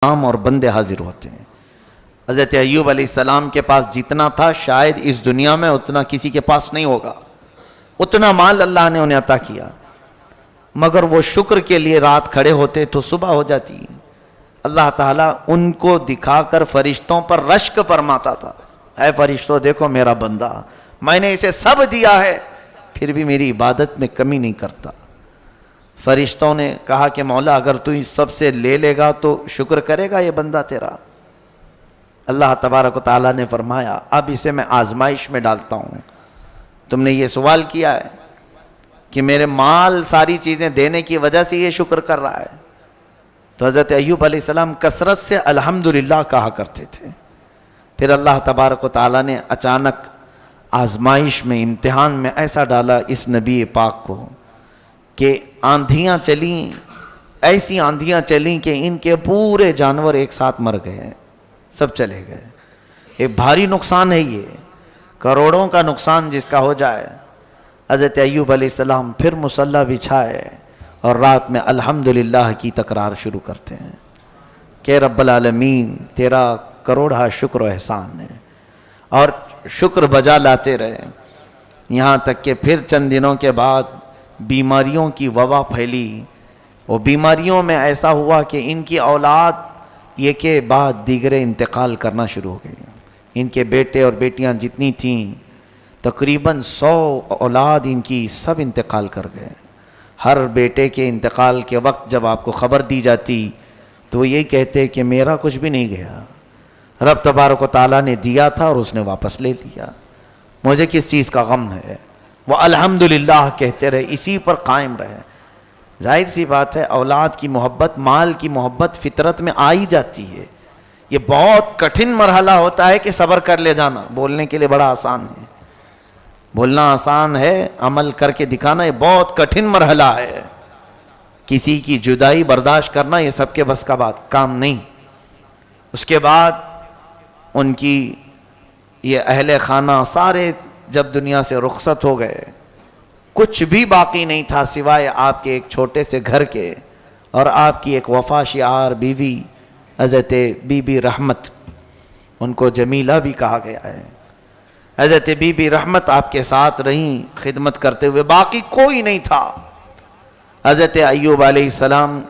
اور بندے حاضر ہوتے ہیں۔ حضرت ایوب علیہ السلام کے پاس جتنا تھا شاید اس دنیا میں اتنا کسی کے پاس نہیں ہوگا، اتنا مال اللہ نے انہیں عطا کیا، مگر وہ شکر کے لیے رات کھڑے ہوتے تو صبح ہو جاتی۔ اللہ تعالیٰ ان کو دکھا کر فرشتوں پر رشک فرماتا تھا، اے فرشتوں دیکھو میرا بندہ، میں نے اسے سب دیا ہے پھر بھی میری عبادت میں کمی نہیں کرتا۔ فرشتوں نے کہا کہ مولا اگر تو اس سب سے لے لے گا تو شکر کرے گا یہ بندہ تیرا؟ اللہ تبارک و تعالیٰ نے فرمایا اب اسے میں آزمائش میں ڈالتا ہوں۔ تم نے یہ سوال کیا ہے کہ میرے مال ساری چیزیں دینے کی وجہ سے یہ شکر کر رہا ہے، تو حضرت ایوب علیہ السلام کثرت سے الحمدللہ کہا کرتے تھے۔ پھر اللہ تبارک و تعالیٰ نے اچانک آزمائش میں، امتحان میں ایسا ڈالا اس نبی پاک کو کہ آندھیاں چلیں، ایسی آندھیاں چلیں کہ ان کے پورے جانور ایک ساتھ مر گئے، سب چلے گئے۔ ایک بھاری نقصان ہے، یہ کروڑوں کا نقصان جس کا ہو جائے۔ حضرت ایوب علیہ السلام پھر مصلی بچھائے اور رات میں الحمدللہ کی تکرار شروع کرتے ہیں کہ رب العالمین تیرا کروڑا شکر و احسان ہے، اور شکر بجا لاتے رہے، یہاں تک کہ پھر چند دنوں کے بعد بیماریوں کی وبا پھیلی۔ وہ بیماریوں میں ایسا ہوا کہ ان کی اولاد یہ کے بعد دیگرے انتقال کرنا شروع ہو گئی۔ ان کے بیٹے اور بیٹیاں جتنی تھیں تقریباً 100 اولاد ان کی سب انتقال کر گئے۔ ہر بیٹے کے انتقال کے وقت جب آپ کو خبر دی جاتی تو وہ یہی کہتے کہ میرا کچھ بھی نہیں گیا، رب تبارک و تعالیٰ نے دیا تھا اور اس نے واپس لے لیا، مجھے کس چیز کا غم ہے۔ وہ الحمدللہ کہتے رہے، اسی پر قائم رہے۔ ظاہر سی بات ہے اولاد کی محبت، مال کی محبت فطرت میں آ ہی جاتی ہے۔ یہ بہت کٹھن مرحلہ ہوتا ہے کہ صبر کر لے جانا، بولنے کے لیے بڑا آسان ہے، بولنا آسان ہے، عمل کر کے دکھانا یہ بہت کٹھن مرحلہ ہے۔ کسی کی جدائی برداشت کرنا یہ سب کے بس کا کام نہیں۔ اس کے بعد ان کی یہ اہل خانہ سارے جب دنیا سے رخصت ہو گئے، کچھ بھی باقی نہیں تھا سوائے آپ کے ایک چھوٹے سے گھر کے اور آپ کی ایک وفا شعار بیوی حضرت بی بی رحمت، ان کو جمیلہ بھی کہا گیا ہے۔ حضرت بی بی رحمت آپ کے ساتھ رہیں خدمت کرتے ہوئے، باقی کوئی نہیں تھا۔ حضرت ایوب علیہ السلام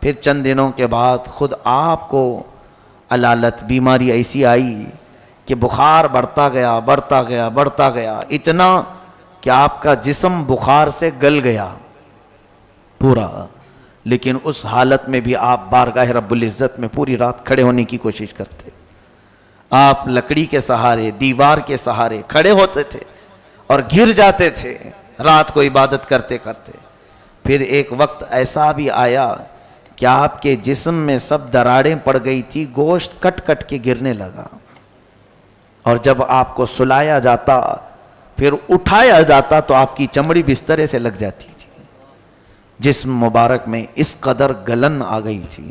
پھر چند دنوں کے بعد خود آپ کو علالت، بیماری ایسی آئی کہ بخار بڑھتا گیا بڑھتا گیا بڑھتا گیا، اتنا کہ آپ کا جسم بخار سے گل گیا پورا، لیکن اس حالت میں بھی آپ بارگاہ رب العزت میں پوری رات کھڑے ہونے کی کوشش کرتے۔ آپ لکڑی کے سہارے، دیوار کے سہارے کھڑے ہوتے تھے اور گر جاتے تھے رات کو عبادت کرتے کرتے۔ پھر ایک وقت ایسا بھی آیا کہ آپ کے جسم میں سب دراڑیں پڑ گئی تھی، گوشت کٹ کٹ کے گرنے لگا، اور جب آپ کو سلایا جاتا پھر اٹھایا جاتا تو آپ کی چمڑی بسترے سے لگ جاتی تھی۔ جسم مبارک میں اس قدر گلن آ گئی تھی،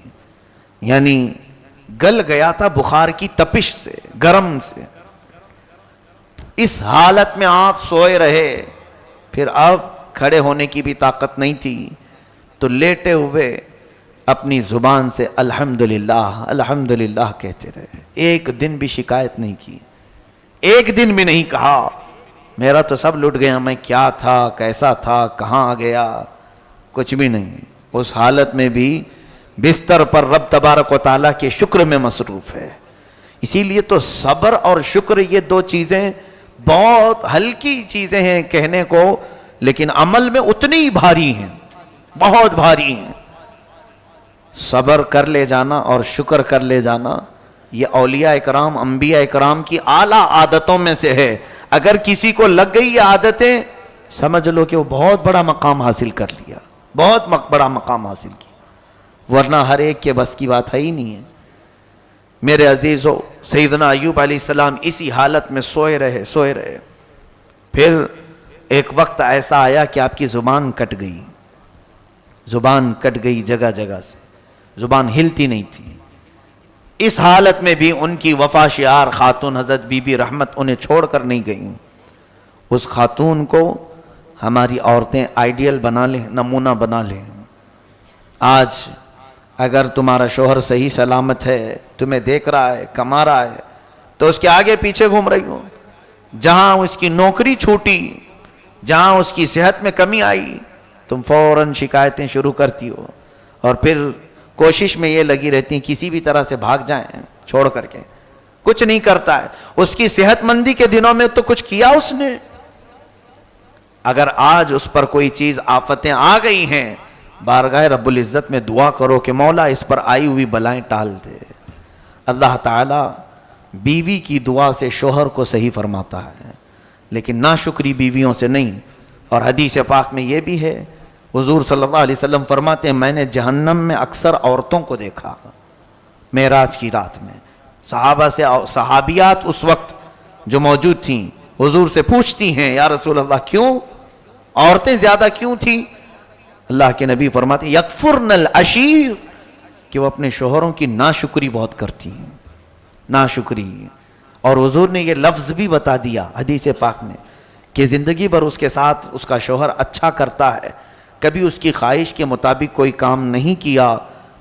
یعنی گل گیا تھا بخار کی تپش سے، گرم سے۔ اس حالت میں آپ سوئے رہے، پھر اب کھڑے ہونے کی بھی طاقت نہیں تھی، تو لیٹے ہوئے اپنی زبان سے الحمدللہ الحمدللہ کہتے رہے، ایک دن بھی شکایت نہیں کی، ایک دن بھی نہیں کہا میرا تو سب لٹ گیا، میں کیا تھا، کیسا تھا، کہاں آ گیا، کچھ بھی نہیں۔ اس حالت میں بھی بستر پر رب تبارک و تعالیٰ کے شکر میں مصروف ہے۔ اسی لیے تو صبر اور شکر یہ دو چیزیں بہت ہلکی چیزیں ہیں کہنے کو، لیکن عمل میں اتنی ہی بھاری ہیں، بہت بھاری ہیں۔ صبر کر لے جانا اور شکر کر لے جانا یہ اولیاء اکرام، انبیاء اکرام کی اعلیٰ عادتوں میں سے ہے۔ اگر کسی کو لگ گئی یہ عادتیں، سمجھ لو کہ وہ بہت بڑا مقام حاصل کر لیا، بہت بڑا مقام حاصل کیا، ورنہ ہر ایک کے بس کی بات ہے ہی نہیں ہے۔ میرے عزیزو، سیدنا ایوب علیہ السلام اسی حالت میں سوئے رہے۔ پھر ایک وقت ایسا آیا کہ آپ کی زبان کٹ گئی جگہ جگہ سے، زبان ہلتی نہیں تھی۔ اس حالت میں بھی ان کی وفا شعار خاتون حضرت بی بی رحمت انہیں چھوڑ کر نہیں گئیں۔ اس خاتون کو ہماری عورتیں آئیڈیل بنا لیں، نمونہ بنا لیں۔ آج اگر تمہارا شوہر صحیح سلامت ہے، تمہیں دیکھ رہا ہے، کما رہا ہے، تو اس کے آگے پیچھے گھوم رہی ہو. جہاں اس کی نوکری چھوٹی، جہاں اس کی صحت میں کمی آئی، تم فوراً شکایتیں شروع کرتی ہو، اور پھر کوشش میں یہ لگی رہتی ہیں کسی بھی طرح سے بھاگ جائیں چھوڑ کر کے. کچھ نہیں کرتا ہے. اس کی صحت مندی کے دنوں میں تو کچھ کیا اس نے. اگر آج اس پر کوئی چیز آفتیں آ گئی ہیں، بارگاہ رب العزت میں دعا کرو کہ مولا اس پر آئی ہوئی بلائیں ٹال دے. اللہ تعالی بیوی کی دعا سے شوہر کو صحیح فرماتا ہے، لیکن ناشکری بیویوں سے نہیں. اور حدیث پاک میں یہ بھی ہے، حضور صلی اللہ علیہ وسلم فرماتے ہیں میں نے جہنم میں اکثر عورتوں کو دیکھا معراج کی رات میں. صحابہ سے صحابیات اس وقت جو موجود تھیں حضور سے پوچھتی ہیں یا رسول اللہ کیوں عورتیں زیادہ کیوں تھیں؟ اللہ کے نبی فرماتے ہیں یکفرن العشیر، کہ وہ اپنے شوہروں کی ناشکری بہت کرتی ہیں. ناشکری. اور حضور نے یہ لفظ بھی بتا دیا حدیث پاک میں کہ زندگی بھر اس کے ساتھ اس کا شوہر اچھا کرتا ہے، کبھی اس کی خواہش کے مطابق کوئی کام نہیں کیا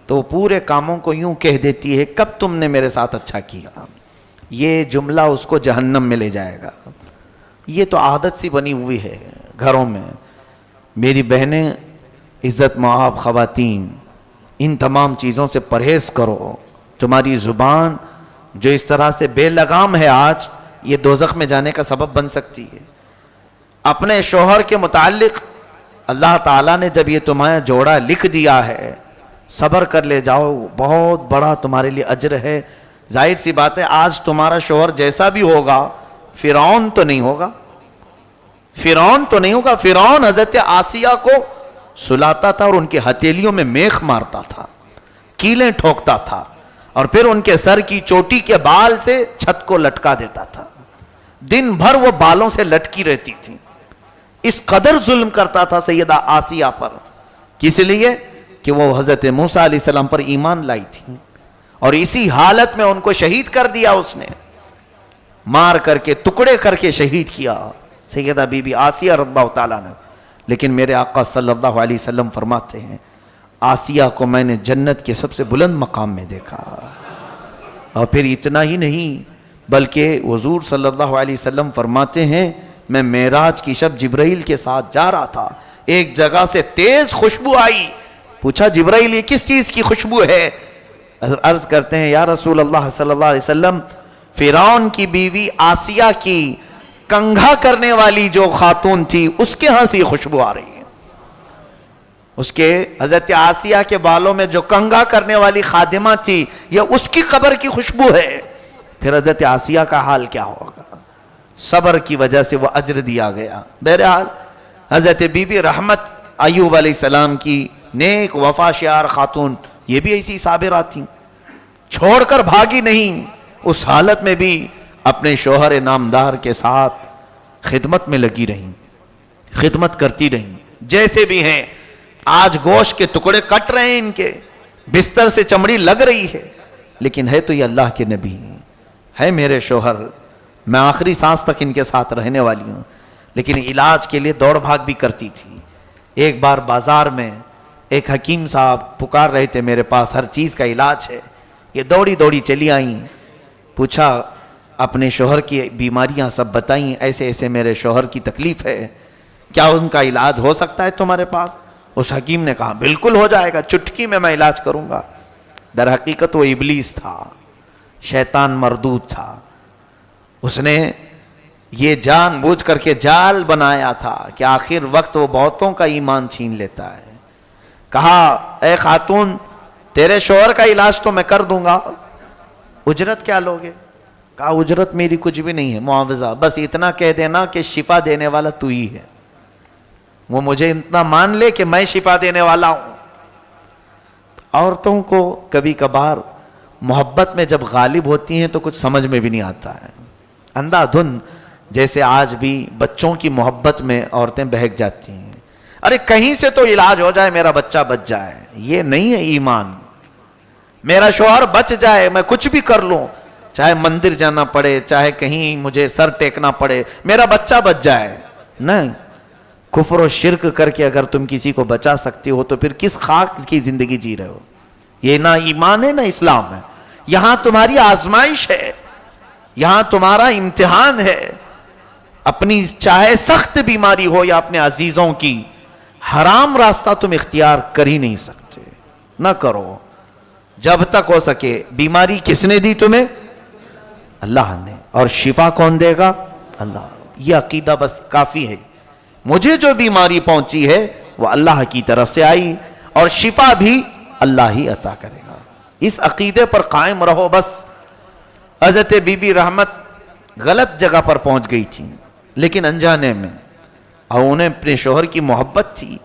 تو وہ پورے کاموں کو یوں کہہ دیتی ہے کب تم نے میرے ساتھ اچھا کیا. یہ جملہ اس کو جہنم میں لے جائے گا. یہ تو عادت سی بنی ہوئی ہے گھروں میں. میری بہنیں، عزت مآب خواتین، ان تمام چیزوں سے پرہیز کرو. تمہاری زبان جو اس طرح سے بے لگام ہے آج، یہ دوزخ میں جانے کا سبب بن سکتی ہے. اپنے شوہر کے متعلق اللہ تعالیٰ نے جب یہ تمہیں جوڑا لکھ دیا ہے، صبر کر لے جاؤ، بہت بڑا تمہارے لیے اجر ہے. ظاہر سی بات ہے آج تمہارا شوہر جیسا بھی ہوگا فرعون تو نہیں ہوگا. فرعون تو نہیں ہوگا. فرعون حضرت آسیہ کو سلاتا تھا اور ان کی ہتھیلیوں میں میخ مارتا تھا، کیلیں ٹھوکتا تھا، اور پھر ان کے سر کی چوٹی کے بال سے چھت کو لٹکا دیتا تھا. دن بھر وہ بالوں سے لٹکی رہتی تھی. اس قدر ظلم کرتا تھا سیدہ آسیہ پر. کس لیے؟ کہ وہ حضرت موسیٰ علیہ السلام پر ایمان لائی تھی، اور اسی حالت میں ان کو شہید کر دیا. اس نے مار کر کے ٹکڑے کر کے شہید کیا سیدہ بی بی آسیہ رضی اللہ تعالیٰ نے. لیکن میرے آقا صلی اللہ علیہ وسلم فرماتے ہیں آسیہ کو میں نے جنت کے سب سے بلند مقام میں دیکھا. اور پھر اتنا ہی نہیں بلکہ حضور صلی اللہ علیہ وسلم فرماتے ہیں میں معراج کی شب جبرائیل کے ساتھ جا رہا تھا، ایک جگہ سے تیز خوشبو آئی. پوچھا جبرائیل یہ کس چیز کی خوشبو ہے؟ عرض کرتے ہیں یا رسول اللہ صلی اللہ علیہ وسلم فرعون کی بیوی آسیہ کی کنگھا کرنے والی جو خاتون تھی اس کے ہاں سے خوشبو آ رہی ہے. اس کے حضرت آسیہ کے بالوں میں جو کنگھا کرنے والی خادمہ تھی یہ اس کی قبر کی خوشبو ہے. پھر حضرت آسیہ کا حال کیا ہوگا؟ صبر کی وجہ سے وہ اجر دیا گیا. بہرحال حضرت بی بی رحمت ایوب علیہ السلام کی نیک وفا شیار خاتون یہ بھی ایسی صابرات تھیں، چھوڑ کر بھاگی نہیں. اس حالت میں بھی اپنے شوہر نامدار کے ساتھ خدمت میں لگی رہیں، خدمت کرتی رہیں. جیسے بھی ہیں آج گوشت کے ٹکڑے کٹ رہے ہیں، ان کے بستر سے چمڑی لگ رہی ہے، لیکن ہے تو یہ اللہ کے نبی ہے میرے شوہر، میں آخری سانس تک ان کے ساتھ رہنے والی ہوں. لیکن علاج کے لیے دوڑ بھاگ بھی کرتی تھی. ایک بار بازار میں ایک حکیم صاحب پکار رہے تھے میرے پاس، ہر چیز کا علاج ہے. یہ دوڑی دوڑی چلی آئیں. پوچھا اپنے شوہر کی بیماریاں سب بتائیں، ایسے ایسے میرے شوہر کی تکلیف ہے، کیا ان کا علاج ہو سکتا ہے تمہارے پاس؟ اس حکیم نے کہا بالکل ہو جائے گا، چٹکی میں علاج کروں گا. در حقیقت وہ ابلیس تھا، شیطان مردود تھا. اس نے یہ جان بوجھ کر کے جال بنایا تھا کہ آخر وقت وہ بہتوں کا ایمان چھین لیتا ہے. کہا اے خاتون تیرے شوہر کا علاج تو میں کر دوں گا، اجرت کیا لوگے؟ کہا اجرت میری کچھ بھی نہیں ہے، معاوضہ بس اتنا کہہ دینا کہ شفا دینے والا تو ہی ہے. وہ مجھے اتنا مان لے کہ میں شفا دینے والا ہوں. عورتوں کو کبھی کبھار محبت میں جب غالب ہوتی ہیں تو کچھ سمجھ میں بھی نہیں آتا ہے. اندھا دھند جیسے آج بھی بچوں کی محبت میں عورتیں بہک جاتی ہیں. ارے کہیں سے تو علاج ہو جائے، میرا بچہ بچ جائے. یہ نہیں ہے ایمان. میرا شوہر بچ جائے، میں کچھ بھی کر لوں، چاہے مندر جانا پڑے، چاہے کہیں مجھے سر ٹیکنا پڑے، میرا بچہ بچ جائے. نہیں، کفر و شرک کر کے اگر تم کسی کو بچا سکتی ہو تو پھر کس خاک کی زندگی جی رہے ہو؟ یہ نہ ایمان ہے نہ اسلام ہے. یہاں تمہاری آزمائش ہے, یہاں تمہارا امتحان ہے. اپنی چاہے سخت بیماری ہو یا اپنے عزیزوں کی, حرام راستہ تم اختیار کر ہی نہیں سکتے, نہ کرو جب تک ہو سکے. بیماری کس نے دی تمہیں؟ اللہ نے. اور شفا کون دے گا؟ اللہ. یہ عقیدہ بس کافی ہے. مجھے جو بیماری پہنچی ہے وہ اللہ کی طرف سے آئی, اور شفا بھی اللہ ہی عطا کرے گا. اس عقیدے پر قائم رہو بس. حضرت بی بی رحمت غلط جگہ پر پہنچ گئی تھی لیکن انجانے میں, اور انہیں اپنے شوہر کی محبت تھی.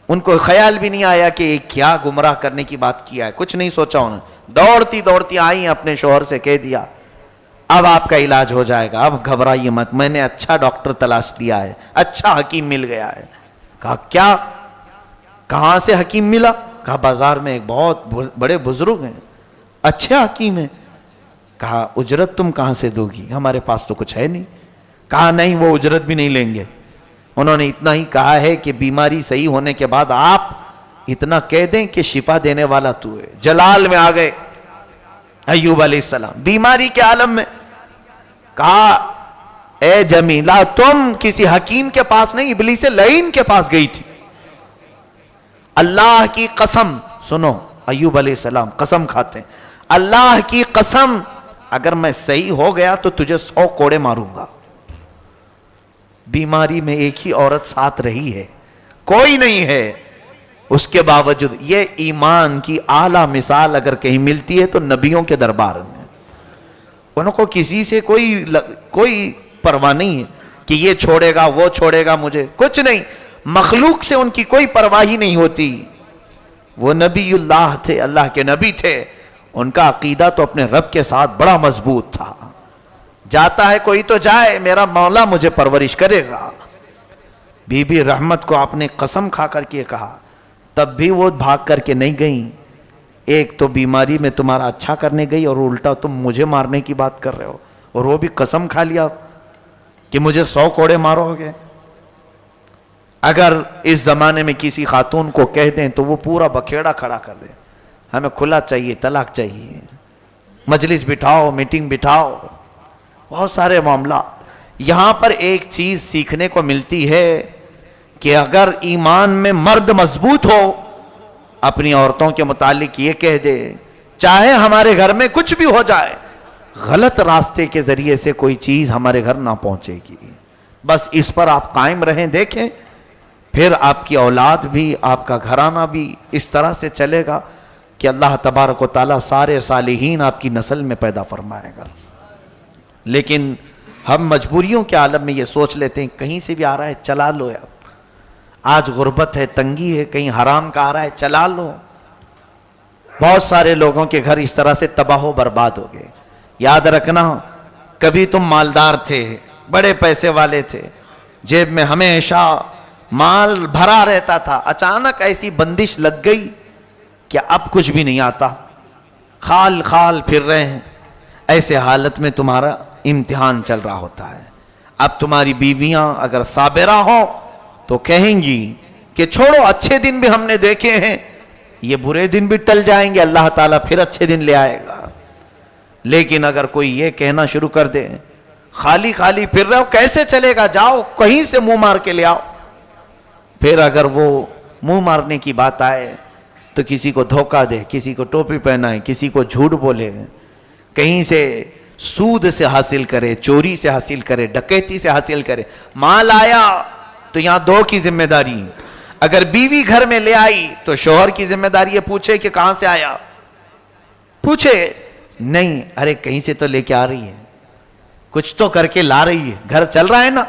ان کو خیال بھی نہیں آیا کہ کیا گمراہ کرنے کی بات کیا ہے, کچھ نہیں سوچا انہوں نے. دوڑتی دوڑتی آئی, اپنے شوہر سے کہہ دیا اب آپ کا علاج ہو جائے گا, اب گھبرائیے مت, میں نے اچھا ڈاکٹر تلاش لیا ہے, اچھا حکیم مل گیا ہے. کہا کیا؟ کہاں سے حکیم ملا؟ کہا بازار میں ایک بہت بڑے بزرگ ہیں, اچھے حکیم ہیں. کہا اجرت تم کہاں سے دو گی؟ ہمارے پاس تو کچھ ہے نہیں. کہا نہیں, وہ اجرت بھی نہیں لیں گے. انہوں نے اتنا ہی کہا ہے کہ بیماری صحیح ہونے کے بعد آپ اتنا کہہ دیں کہ شفا دینے والا تو ہے. جلال میں آ گئے ایوب علیہ السلام بیماری کے عالم میں. کہا اے جمیلہ تم کسی حکیم کے پاس نہیں, ابلیس لعین کے پاس گئی تھی. اللہ کی قسم, سنو ایوب علیہ السلام قسم کھاتے ہیں, اللہ کی قسم اگر میں صحیح ہو گیا تو تجھے 100 کوڑے ماروں گا. بیماری میں ایک ہی عورت ساتھ رہی ہے, کوئی نہیں ہے. اس کے باوجود یہ ایمان کی اعلیٰ مثال اگر کہیں ملتی ہے تو نبیوں کے دربار میں. انہوں کو کسی سے کوئی پرواہ نہیں ہے کہ یہ چھوڑے گا وہ چھوڑے گا, مجھے کچھ نہیں. مخلوق سے ان کی کوئی پرواہ ہی نہیں ہوتی. وہ نبی اللہ تھے, اللہ کے نبی تھے. ان کا عقیدہ تو اپنے رب کے ساتھ بڑا مضبوط تھا. جاتا ہے کوئی تو جائے, میرا مولا مجھے پرورش کرے گا. بی بی رحمت کو آپ نے قسم کھا کر کے کہا, تب بھی وہ بھاگ کر کے نہیں گئیں. ایک تو بیماری میں تمہارا اچھا کرنے گئی اور الٹا تم مجھے مارنے کی بات کر رہے ہو, اور وہ بھی قسم کھا لیا کہ مجھے 100 کوڑے مارو گے. اگر اس زمانے میں کسی خاتون کو کہہ دیں تو وہ پورا بکھیڑا کھڑا کر دیں, ہمیں کھلا چاہیے, طلاق چاہیے, مجلس بٹھاؤ, میٹنگ بٹھاؤ, بہت سارے معاملات. یہاں پر ایک چیز سیکھنے کو ملتی ہے کہ اگر ایمان میں مرد مضبوط ہو, اپنی عورتوں کے متعلق یہ کہہ دے چاہے ہمارے گھر میں کچھ بھی ہو جائے, غلط راستے کے ذریعے سے کوئی چیز ہمارے گھر نہ پہنچے گی. بس اس پر آپ قائم رہیں, دیکھیں پھر آپ کی اولاد بھی, آپ کا گھرانہ بھی اس طرح سے چلے گا کہ اللہ تبارک و تعالیٰ سارے صالحین آپ کی نسل میں پیدا فرمائے گا. لیکن ہم مجبوریوں کے عالم میں یہ سوچ لیتے ہیں کہیں سے بھی آ رہا ہے چلا لو یار, آج غربت ہے, تنگی ہے, کہیں حرام کا آ رہا ہے چلا لو. بہت سارے لوگوں کے گھر اس طرح سے تباہ و برباد ہو گئے. یاد رکھنا, کبھی تم مالدار تھے, بڑے پیسے والے تھے, جیب میں ہمیشہ مال بھرا رہتا تھا, اچانک ایسی بندش لگ گئی کہ اب کچھ بھی نہیں آتا, خال خال پھر رہے ہیں. ایسے حالت میں تمہارا امتحان چل رہا ہوتا ہے. اب تمہاری بیویاں اگر صابرہ ہوں تو کہیں گی کہ چھوڑو, اچھے دن بھی ہم نے دیکھے ہیں, یہ برے دن بھی ٹل جائیں گے, اللہ تعالیٰ پھر اچھے دن لے آئے گا. لیکن اگر کوئی یہ کہنا شروع کر دے خالی خالی پھر رہے ہو, کیسے چلے گا, جاؤ کہیں سے منہ مار کے لے آؤ. پھر اگر وہ منہ مارنے کی بات آئے تو کسی کو دھوکہ دے, کسی کو ٹوپی پہنائے, کسی کو جھوٹ بولے, کہیں سے سود سے حاصل کرے, چوری سے حاصل کرے, ڈکیتی سے حاصل کرے. مال آیا تو یہاں 2 کی ذمہ داری, اگر بیوی گھر میں لے آئی تو شوہر کی ذمہ داری ہے پوچھے کہ کہاں سے آیا, پوچھے نہیں, ارے کہیں سے تو لے کے آ رہی ہے, کچھ تو کر کے لا رہی ہے, گھر چل رہا ہے نا.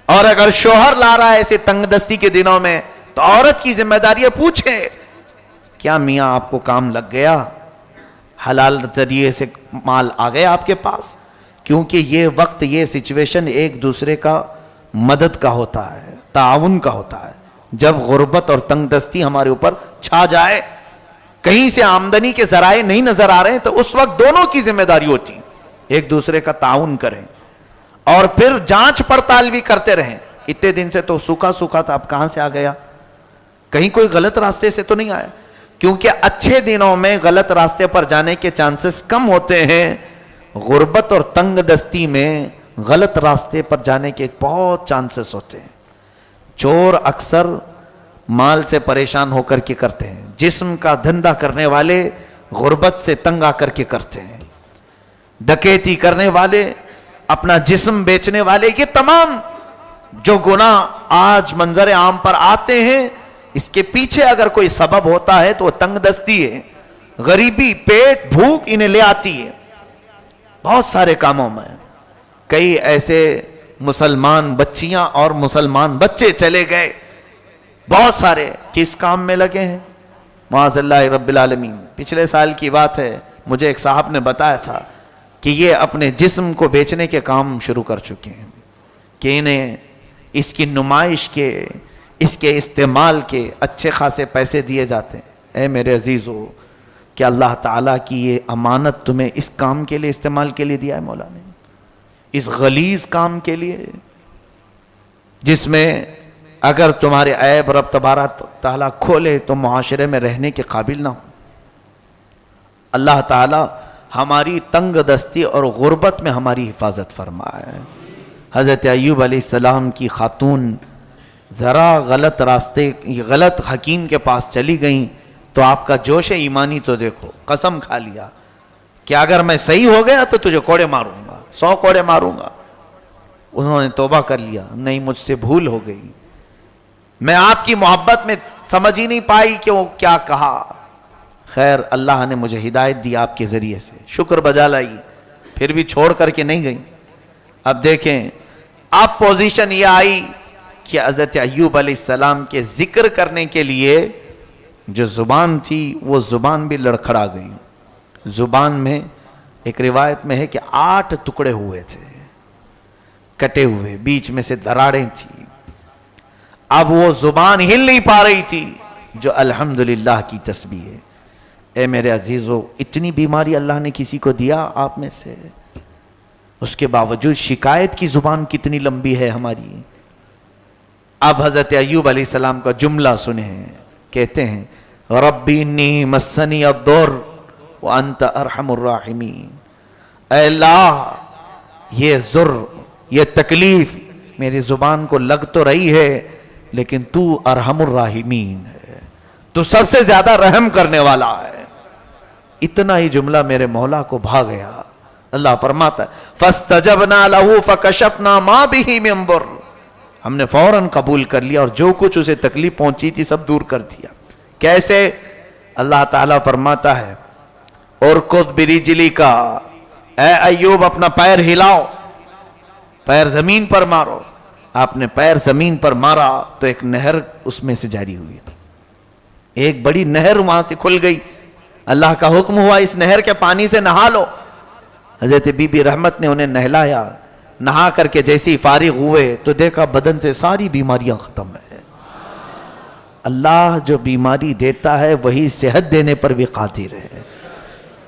اور اگر شوہر لا رہا ہے ایسے تنگ دستی کے دنوں میں تو عورت کی ذمہ داری ہے پوچھے کیا میاں آپ کو کام لگ گیا, حلال ذریعے سے مال آ گیا آپ کے پاس. کیونکہ یہ وقت, یہ سچویشن ایک دوسرے کا مدد کا ہوتا ہے, تعاون کا ہوتا ہے. جب غربت اور تنگ دستی ہمارے اوپر چھا جائے, کہیں سے آمدنی کے ذرائع نہیں نظر آ رہے ہیں, تو اس وقت دونوں کی ذمہ داری ہوتی ہے ایک دوسرے کا تعاون کریں, اور پھر جانچ پڑتال بھی کرتے رہیں. اتنے دن سے تو سوکھا سوکھا تھا, اب کہاں سے آ گیا, کہیں کوئی غلط راستے سے تو نہیں آیا. کیونکہ اچھے دنوں میں غلط راستے پر جانے کے چانسز کم ہوتے ہیں، غربت اور تنگ دستی میں غلط راستے پر جانے کے بہت چانسز ہوتے ہیں۔ چور اکثر مال سے پریشان ہو کر کے کرتے ہیں، جسم کا دھندا کرنے والے غربت سے تنگ آ کر کے کرتے ہیں، ڈکیتی کرنے والے، اپنا جسم بیچنے والے، یہ تمام جو گناہ آج منظر عام پر آتے ہیں، اس کے پیچھے اگر کوئی سبب ہوتا ہے تو وہ تنگ دستی ہے، غریبی، پیٹ، بھوک انہیں لے آتی ہے۔ بہت سارے کاموں میں کئی ایسے مسلمان بچیاں اور مسلمان بچے چلے گئے، بہت سارے کس کام میں لگے ہیں، معاذ اللہ رب العالمین۔ پچھلے سال کی بات ہے، مجھے ایک صاحب نے بتایا تھا کہ یہ اپنے جسم کو بیچنے کے کام شروع کر چکے ہیں، کہ انہیں اس کی نمائش کے، اس کے استعمال کے اچھے خاصے پیسے دیے جاتے ہیں۔ اے میرے عزیزو، کہ اللہ تعالیٰ کی یہ امانت تمہیں اس کام کے لیے استعمال کے لیے دیا ہے مولا نے، اس غلیظ کام کے لیے، جس میں اگر تمہارے عیب رب تبارک تعالیٰ کھولے تو معاشرے میں رہنے کے قابل نہ ہو۔ اللہ تعالیٰ ہماری تنگ دستی اور غربت میں ہماری حفاظت فرمائے۔ حضرت ایوب علیہ السلام کی خاتون ذرا غلط راستے، غلط حکیم کے پاس چلی گئیں تو آپ کا جوش ایمانی تو دیکھو، قسم کھا لیا کہ اگر میں صحیح ہو گیا تو تجھے کوڑے ماروں گا، 100 کوڑے ماروں گا۔ انہوں نے توبہ کر لیا، نہیں مجھ سے بھول ہو گئی، میں آپ کی محبت میں سمجھ ہی نہیں پائی کہ وہ کیا کہا۔ خیر اللہ نے مجھے ہدایت دی آپ کے ذریعے سے، شکر بجا لائی، پھر بھی چھوڑ کر کے نہیں گئی۔ اب دیکھیں، اب پوزیشن یہ آئی کہ حضرت ایوب علیہ السلام کے ذکر کرنے کے لیے جو زبان تھی وہ زبان بھی لڑکھڑا گئی۔ زبان میں ایک روایت میں ہے کہ 8 ٹکڑے ہوئے تھے، کٹے ہوئے، بیچ میں سے دراڑیں تھی۔ اب وہ زبان ہل نہیں پا رہی تھی، جو الحمدللہ کی تسبیح ہے۔ اے میرے عزیزو، اتنی بیماری اللہ نے کسی کو دیا آپ میں سے، اس کے باوجود شکایت کی زبان کتنی لمبی ہے ہماری۔ اب حضرت ایوب علیہ السلام کا جملہ سنیں، کہتے ہیں ربی انی مسنی الضر وانت ارحم الراحمین۔ اے اللہ، یہ ضر، یہ تکلیف میری زبان کو لگ تو رہی ہے، لیکن تو ارحم الراحمین ہے، تو سب سے زیادہ رحم کرنے والا ہے۔ اتنا ہی جملہ میرے مولا کو بھا گیا۔ اللہ فرماتا ہے فَاسْتَجَبْنَا لَهُ فَكَشَفْنَا مَا بِهِ مِنْ ضُرٍّ، ہم نے فوراً قبول کر لیا اور جو کچھ اسے تکلیف پہنچی تھی سب دور کر دیا۔ کیسے؟ اللہ تعالیٰ فرماتا ہے اُرْكُضْ بِرِجْلِكَ، اے ایوب اپنا پیر ہلاؤ، پیر زمین پر مارو۔ آپ نے پیر زمین پر مارا تو ایک نہر اس میں سے جاری ہوئی، ایک بڑی نہر وہاں سے کھل گئی۔ اللہ کا حکم ہوا اس نہر کے پانی سے نہا لو۔ حضرت بی بی رحمت نے انہیں نہلایا، نہا کر کے جیسے ہی فارغ ہوئے تو دیکھا بدن سے ساری بیماریاں ختم ہیں۔ اللہ جو بیماری دیتا ہے وہی صحت دینے پر بھی قادر ہے۔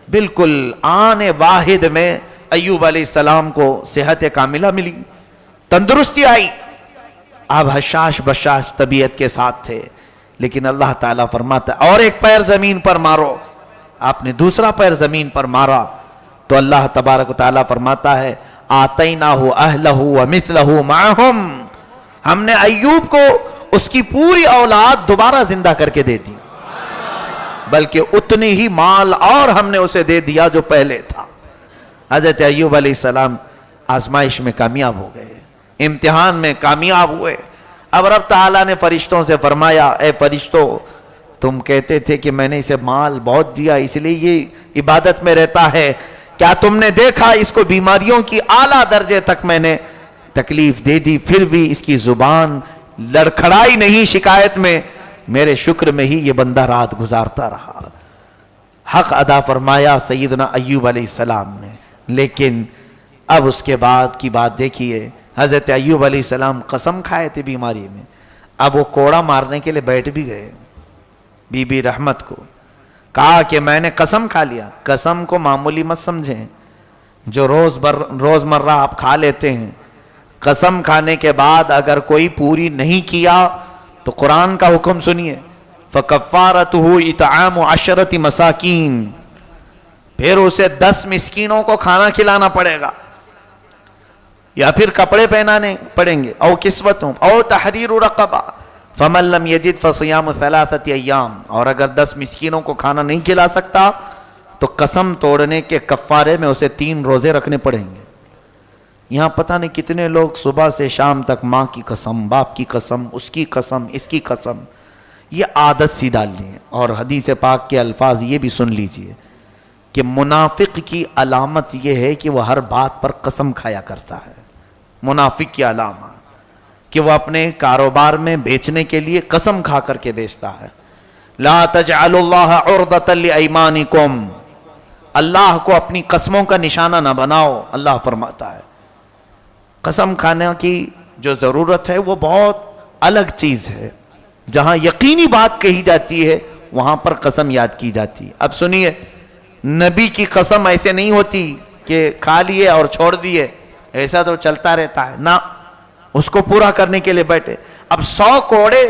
بالکل آن واحد میں ایوب علیہ السلام کو صحت کاملہ ملی، تندرستی آئی۔ آپ حشاش بشاش طبیعت کے ساتھ تھے، لیکن اللہ تعالیٰ فرماتا ہے اور ایک پیر زمین پر مارو۔ آپ نے دوسرا پیر زمین پر مارا تو اللہ تبارک و تعالیٰ فرماتا ہے آتیناہ اہلہ ومثلہ معہم، ہم نے ایوب کو اس کی پوری اولاد دوبارہ زندہ کر کے دے دی، بلکہ اتنی ہی مال اور ہم نے اسے دے دیا جو پہلے تھا۔ حضرت ایوب علیہ السلام آزمائش میں کامیاب ہو گئے، امتحان میں کامیاب ہوئے۔ اب رب تعالیٰ نے فرشتوں سے فرمایا اے فرشتوں، تم کہتے تھے کہ میں نے اسے مال بہت دیا اس لیے یہ عبادت میں رہتا ہے، کیا تم نے دیکھا اس کو بیماریوں کی اعلیٰ درجے تک میں نے تکلیف دے دی، پھر بھی اس کی زبان لڑکھڑائی نہیں شکایت میں، میرے شکر میں ہی یہ بندہ رات گزارتا رہا۔ حق ادا فرمایا سیدنا ایوب علیہ السلام نے۔ لیکن اب اس کے بعد کی بات دیکھیے، حضرت ایوب علیہ السلام قسم کھائے تھے بیماری میں، اب وہ کوڑا مارنے کے لیے بیٹھ بھی گئے۔ بی بی رحمت کو کہا کہ میں نے قسم کھا لیا۔ قسم کو معمولی مت سمجھیں جو روز مرہ آپ کھا لیتے ہیں۔ قسم کھانے کے بعد اگر کوئی پوری نہیں کیا تو قرآن کا حکم سنیے فَكَفَّارَتُهُ إِطْعَامُ عَشْرَةِ مَسَاكِينَ، پھر اسے 10 مسکینوں کو کھانا کھلانا پڑے گا، یا پھر کپڑے پہنانے پڑیں گے، او کسوتہم او تحریر رقبہ، فَمَن لَّمْ يَجِدْ فَصِيَامُ 3 أَيَّامٍ، اور اگر 10 مسکینوں کو کھانا نہیں کھلا سکتا تو قسم توڑنے کے کفارے میں اسے 3 روزے رکھنے پڑیں گے۔ یہاں پتہ نہیں کتنے لوگ صبح سے شام تک ماں کی قسم، باپ کی قسم، اس کی قسم، اس کی قسم، یہ عادت سی ڈال لی ہے۔ اور حدیث پاک کے الفاظ یہ بھی سن لیجئے کہ منافق کی علامت یہ ہے کہ وہ ہر بات پر قسم کھایا کرتا ہے۔ منافق کی علامت کہ وہ اپنے کاروبار میں بیچنے کے لیے قسم کھا کر کے بیچتا ہے۔ لا تجعلوا اللہ عرضۃ لایمانکم، اللہ کو اپنی قسموں کا نشانہ نہ بناؤ، اللہ فرماتا ہے۔ قسم کھانے کی جو ضرورت ہے وہ بہت الگ چیز ہے، جہاں یقینی بات کہی جاتی ہے وہاں پر قسم یاد کی جاتی ہے۔ اب سنیے، نبی کی قسم ایسے نہیں ہوتی کہ کھا لیے اور چھوڑ دیے، ایسا تو چلتا رہتا ہے نہ، اس کو پورا کرنے کے لیے بیٹھے۔ اب 100 کوڑے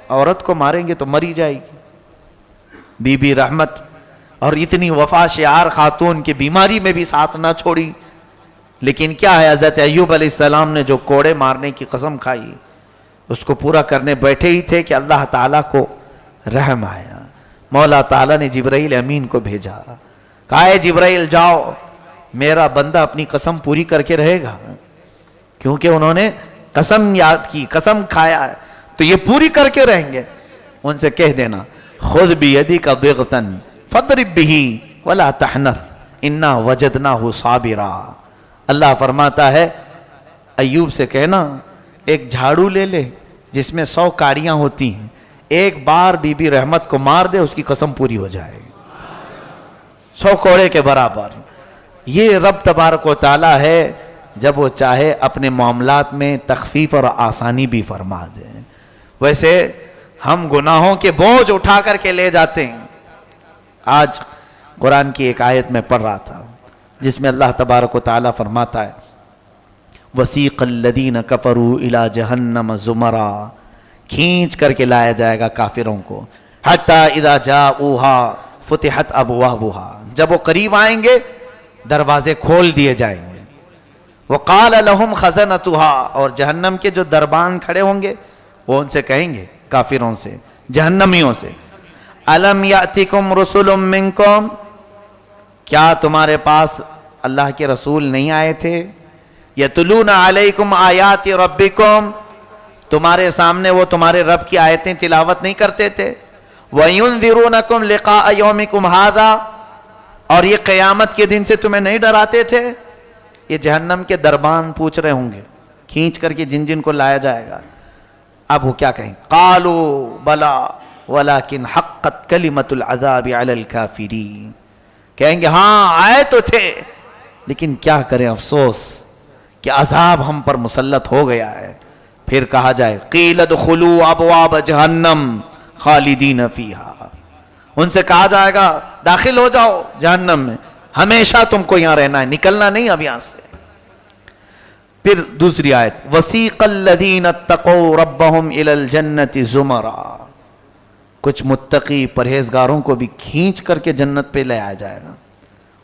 عورت کو ماریں گے تو مری جائے گی۔ بی بی رحمت اور اتنی وفا شعار خاتون کی بیماری میں بھی ساتھ نہ چھوڑی، لیکن کیا ہے، حضرت ایوب علیہ السلام نے جو کوڑے مارنے کی قسم کھائی اس کو پورا کرنے بیٹھے ہی تھے کہ اللہ تعالیٰ کو رحم آیا۔ مولا تعالیٰ نے جبرائیل امین کو بھیجا، کہا ہے جبرائیل جاؤ، میرا بندہ اپنی قسم پوری کر کے رہے گا، کیونکہ انہوں نے قسم یاد کی، قسم کھایا ہے تو یہ پوری کر کے رہیں گے۔ ان سے کہہ دینا خذ بیدک ضغطا فاضرب بہ ولا تحنث انا وجدناہ صابرا۔ اللہ فرماتا ہے ایوب سے کہنا ایک جھاڑو لے لے جس میں 100 کاڑیاں ہوتی ہیں، ایک بار بی بی رحمت کو مار دے، اس کی قسم پوری ہو جائے گی 100 کوڑے کے برابر۔ یہ رب تبارک و تعالی ہے، جب وہ چاہے اپنے معاملات میں تخفیف اور آسانی بھی فرما دے۔ ویسے ہم گناہوں کے بوجھ اٹھا کر کے لے جاتے ہیں۔ آج قرآن کی ایک آیت میں پڑھ رہا تھا جس میں اللہ تبارک و تعالی فرماتا ہے وَسِيقَ الَّذِينَ كَفَرُوا إِلَى جَهَنَّمَ زُمَرًا، کھینچ کر کے لایا جائے گا کافروں کو، حَتَّى إِذَا جَاءُوهَا فُتِحَتْ أَبْوَابُهَا، جب وہ قریب آئیں گے دروازے کھول دیے جائیں گے۔ وَقَالَ لَهُمْ خَزَنَتُهَا، اور جہنم کے جو دربان کھڑے ہوں گے وہ ان سے کہیں گے، کافروں سے، جہنمیوں سے، أَلَمْ يَأْتِكُمْ رُسُلٌ مِّنْكُمْ، کیا تمہارے پاس اللہ کے رسول نہیں آئے تھے؟ یتلون علیکم آیات ربکم، تمہارے سامنے وہ تمہارے رب کی آیتیں تلاوت نہیں کرتے تھے؟ وینذرونکم لقاء یومکم ھذا، اور یہ قیامت کے دن سے تمہیں نہیں ڈراتے تھے؟ یہ جہنم کے دربان پوچھ رہے ہوں گے، کھینچ کر کے جن جن کو لایا جائے گا۔ اب وہ کیا کہیں؟ قالوا بلا ولکن حقت کلمۃ العذاب علی الکافرین، کہیں گے ہاں آئے تو تھے لیکن کیا کریں، افسوس کہ عذاب ہم پر مسلط ہو گیا ہے۔ پھر کہا جائے قیل ادخلوا ابواب جہنم خالدین فیہا، ان سے کہا جائے گا داخل ہو جاؤ جہنم میں، ہمیشہ تم کو یہاں رہنا ہے، نکلنا نہیں اب یہاں سے۔ پھر دوسری آیت وسیق الذین اتقوا ربهم الی الجنۃ زمرا، کچھ متقی پرہیزگاروں کو بھی کھینچ کر کے جنت پہ لے آیا جائے گا،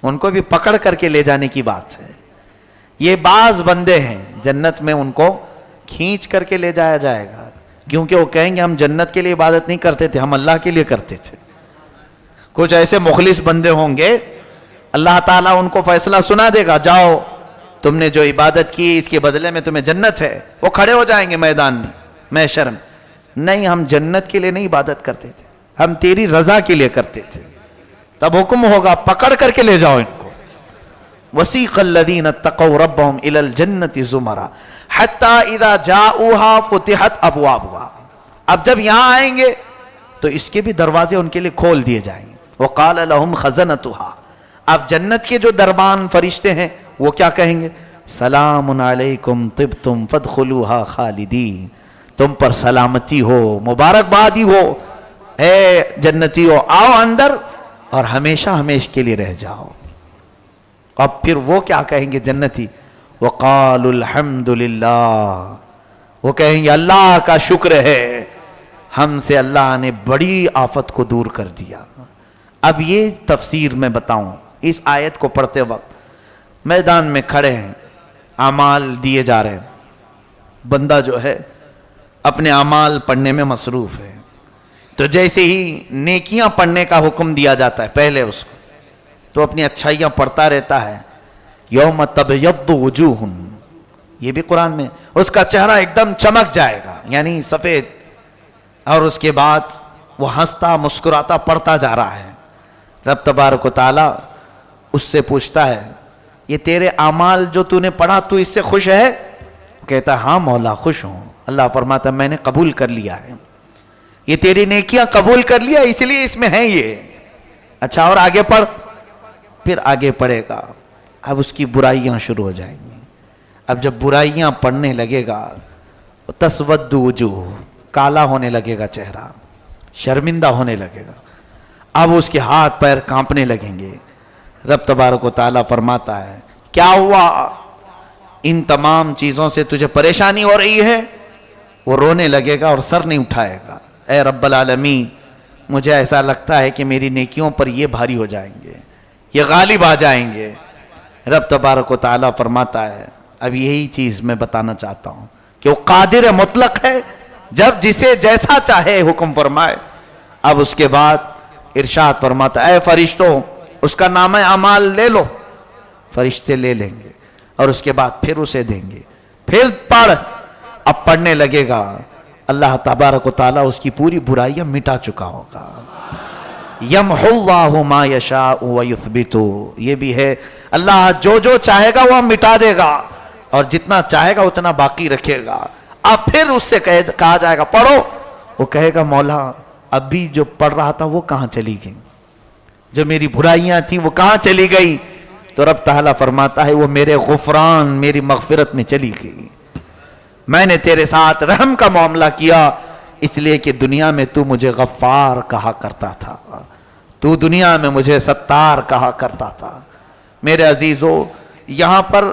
ان کو بھی پکڑ کر کے لے جانے کی بات ہے۔ یہ بعض بندے ہیں جنت میں ان کو کھینچ کر کے لے جایا جائے گا، کیونکہ وہ کہیں گے ہم جنت کے لیے عبادت نہیں کرتے تھے، ہم اللہ کے لیے کرتے تھے۔ کچھ ایسے مخلص بندے ہوں گے، اللہ تعالیٰ ان کو فیصلہ سنا دے گا جاؤ تم نے جو عبادت کی اس کے بدلے میں تمہیں جنت ہے، وہ کھڑے ہو جائیں گے میدان میں محشر میں، نہیں ہم جنت کے لیے نہیں عبادت کرتے تھے، ہم تیری رضا کے لیے کرتے تھے۔ تب حکم ہوگا پکڑ کر کے لے جاؤ ان کو۔ وسیق الذین اتقوا ربهم الی الجنۃ زمرا حتی اذا جاؤوها فتحت ابوابها، اب جب یہاں آئیں گے تو اس کے بھی دروازے ان کے لیے کھول دیے جائیں گے۔ وقال لهم خزنتها، اب جنت کے جو دربان فرشتے ہیں وہ کیا کہیں گے؟ سلام علیکم طبتم فادخلوها خالدین، تم پر سلامتی ہو، مبارکبادی ہو، اے جنتی ہو، آؤ اندر اور ہمیشہ ہمیشہ کے لیے رہ جاؤ۔ اب پھر وہ کیا کہیں گے جنتی؟ وقالوا الحمدللہ، وہ کہیں گے اللہ کا شکر ہے، ہم سے اللہ نے بڑی آفت کو دور کر دیا۔ اب یہ تفسیر میں بتاؤں، اس آیت کو پڑھتے وقت میدان میں کھڑے ہیں، اعمال دیے جا رہے ہیں، بندہ جو ہے اپنے اعمال پڑھنے میں مصروف ہے، تو جیسے ہی نیکیاں پڑھنے کا حکم دیا جاتا ہے پہلے اس کو، تو اپنی اچھائیاں پڑھتا رہتا ہے۔ یوم تبیض وجوہ، یہ بھی قرآن میں، اس کا چہرہ ایک دم چمک جائے گا، یعنی سفید، اور اس کے بعد وہ ہنستا مسکراتا پڑھتا جا رہا ہے۔ رب تبارک و تعالیٰ اس سے پوچھتا ہے، یہ تیرے اعمال جو تو نے پڑھا تو اس سے خوش ہے؟ وہ کہتا ہے ہاں مولا خوش ہوں۔ اللہ فرماتا ہے میں نے قبول کر لیا ہے، یہ تیری نیکیاں قبول کر لیا، اس لیے اس میں ہے یہ۔ اچھا اور آگے پڑھ، پھر آگے پڑھے گا، اب اس کی برائیاں شروع ہو جائیں گی۔ اب جب برائیاں پڑھنے لگے گا، تسود وجوہ، کالا ہونے لگے گا چہرہ، شرمندہ ہونے لگے گا، اب اس کے ہاتھ پیر کانپنے لگیں گے۔ رب تبارک و تعالیٰ فرماتا ہے کیا ہوا؟ ان تمام چیزوں سے تجھے پریشانی ہو رہی ہے؟ وہ رونے لگے گا اور سر نہیں اٹھائے گا، اے رب العالمین مجھے ایسا لگتا ہے کہ میری نیکیوں پر یہ بھاری ہو جائیں گے، یہ غالب آ جائیں گے۔ رب تبارک و تعالیٰ فرماتا ہے اب یہی چیز میں بتانا چاہتا ہوں کہ وہ قادر مطلق ہے، جب جسے جیسا چاہے حکم فرمائے۔ اب اس کے بعد ارشاد فرماتا ہے اے فرشتوں اس کا نامہ اعمال لے لو، فرشتے لے لیں گے اور اس کے بعد پھر اسے دیں گے، پھر پڑھ، اب پڑھنے لگے گا، اللہ تبارک و تعالیٰ اس کی پوری برائیاں مٹا چکا ہوگا۔ یمحو اللہ ما یشاء ویثبت، یہ بھی ہے اللہ جو جو چاہے گا وہ مٹا دے گا اور جتنا چاہے گا اتنا باقی رکھے گا۔ اب پھر اس سے کہا جائے گا پڑھو، وہ کہے گا مولا ابھی جو پڑھ رہا تھا وہ کہاں چلی گئی، جو میری برائیاں تھیں وہ کہاں چلی گئی؟ تو رب تعالیٰ فرماتا ہے وہ میرے غفران، میری مغفرت میں چلی گئی، میں نے تیرے ساتھ رحم کا معاملہ کیا، اس لیے کہ دنیا میں تو مجھے غفار کہا کرتا تھا، تو دنیا میں مجھے ستار کہا کرتا تھا۔ میرے عزیزو یہاں پر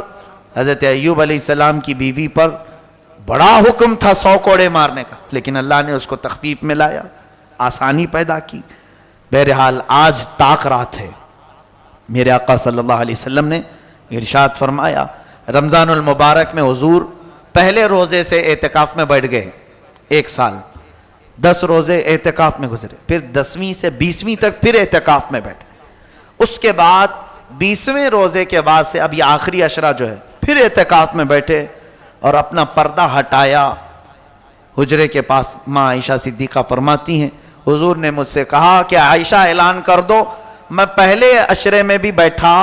حضرت ایوب علیہ السلام کی بیوی پر بڑا حکم تھا 100 کوڑے مارنے کا، لیکن اللہ نے اس کو تخفیف میں لایا، آسانی پیدا کی۔ بہرحال آج طاق رات ہے، میرے آقا صلی اللہ علیہ وسلم نے ارشاد فرمایا رمضان المبارک میں حضور پہلے روزے سے اعتکاف میں بیٹھ گئے، 1 سال 10 روزے اعتکاف میں گزرے، پھر 10ویں سے 20ویں تک پھر اعتکاف میں بیٹھے، اس کے بعد 20ویں روزے کے بعد سے اب یہ آخری عشرہ جو ہے پھر اعتکاف میں بیٹھے اور اپنا پردہ ہٹایا حجرے کے پاس۔ ماں عائشہ صدیقہ فرماتی ہیں حضور نے مجھ سے کہا کہ عائشہ اعلان کر دو میں پہلے عشرے میں بھی بیٹھا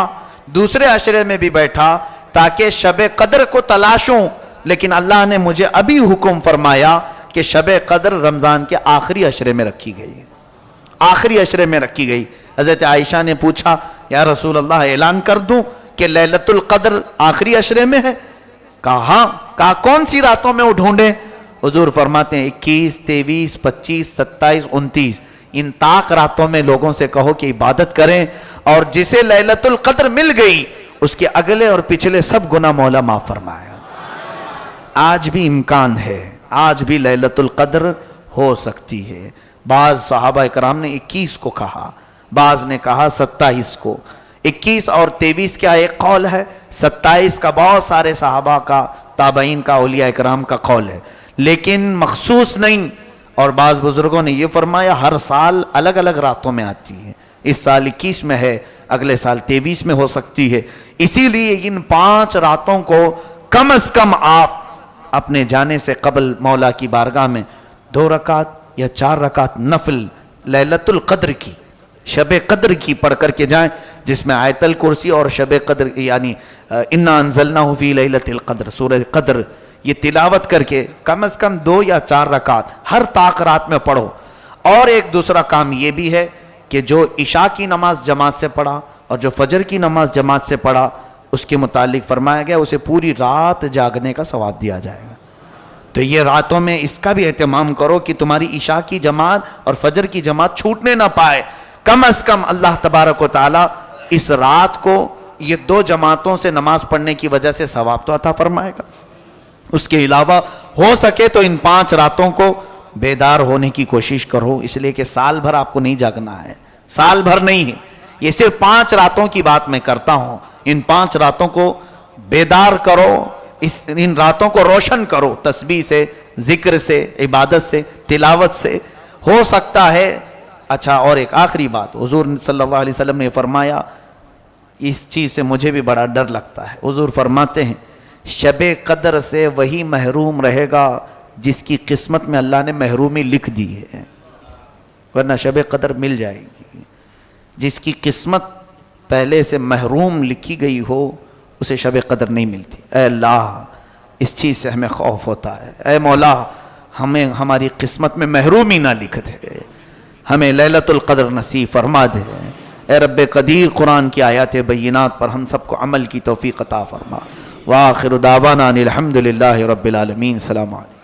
دوسرے عشرے میں بھی بیٹھا تاکہ شب قدر کو تلاشوں، لیکن اللہ نے مجھے ابھی حکم فرمایا کہ شب قدر رمضان کے آخری عشرے میں رکھی گئی، آخری عشرے میں رکھی گئی۔ حضرت عائشہ نے پوچھا یا رسول اللہ اعلان کر دوں کہ لیلۃ القدر آخری عشرے میں ہے؟ کہا ہاں۔ کہا کون سی راتوں میں وہ ڈھونڈیں؟ حضور فرماتے ہیں 21 23 25 27 29 ان طاق راتوں میں لوگوں سے کہو کہ عبادت کریں، اور جسے لیلۃ القدر مل گئی اس کے اگلے اور پچھلے سب گناہ مولا معاف فرمایا۔ آج بھی امکان ہے، آج بھی لیلۃ القدر ہو سکتی ہے۔ بعض صحابہ کرام نے 21 کو کہا، بعض نے کہا 27 کو۔ 21 اور 23 کا ایک قول ہے، 27 کا بہت سارے صحابہ کا، تابعین کا، اولیاء کرام کا قول ہے، لیکن مخصوص نہیں۔ اور بعض بزرگوں نے یہ فرمایا ہر سال الگ الگ راتوں میں آتی ہے، اس سال 21 میں ہے، اگلے سال 23 میں ہو سکتی ہے۔ اسی لیے ان 5 راتوں کو کم از کم آپ اپنے جانے سے قبل مولا کی بارگاہ میں 2 رکعت یا 4 رکعت نفل لیلۃ القدر کی، شب قدر کی پڑھ کر کے جائیں، جس میں آیت الکرسی اور شب قدر یعنی انا انزلناہ فی لیلۃ القدر، سورہ قدر، یہ تلاوت کر کے کم از کم 2 یا 4 رکعت ہر طاق رات میں پڑھو۔ اور ایک دوسرا کام یہ بھی ہے کہ جو عشاء کی نماز جماعت سے پڑھا اور جو فجر کی نماز جماعت سے پڑھا اس کے متعلق فرمایا گیا اسے پوری رات جاگنے کا ثواب دیا جائے گا۔ تو یہ راتوں میں اس کا بھی اہتمام کرو کہ تمہاری عشاء کی جماعت اور فجر کی جماعت چھوٹنے نہ پائے۔ کم از کم اللہ تبارک و تعالی اس رات کو یہ 2 جماعتوں سے نماز پڑھنے کی وجہ سے ثواب تو عطا فرمائے گا۔ اس کے علاوہ ہو سکے تو ان 5 راتوں کو بیدار ہونے کی کوشش کرو، اس لیے کہ سال بھر آپ کو نہیں جاگنا ہے، سال بھر نہیں ہے، یہ صرف 5 راتوں کی بات میں کرتا ہوں۔ ان 5 راتوں کو بیدار کرو، ان راتوں کو روشن کرو تسبیح سے، ذکر سے، عبادت سے، تلاوت سے۔ ہو سکتا ہے اچھا، اور ایک آخری بات، حضور صلی اللہ علیہ وسلم نے فرمایا، اس چیز سے مجھے بھی بڑا ڈر لگتا ہے، حضور فرماتے ہیں شب قدر سے وہی محروم رہے گا جس کی قسمت میں اللہ نے محرومی لکھ دی ہے، ورنہ شب قدر مل جائے گی۔ جس کی قسمت پہلے سے محروم لکھی گئی ہو اسے شب قدر نہیں ملتی۔ اے اللہ، اس چیز سے ہمیں خوف ہوتا ہے، اے مولا ہمیں ہماری قسمت میں محرومی نہ لکھ دے، ہمیں لیلۃ القدر نصیب فرما دے۔ اے رب قدیر، قرآن کی آیات بینات پر ہم سب کو عمل کی توفیق عطا فرما۔ وآخر دعوانا ان الحمد للہ رب العالمین۔ السلام علیکم۔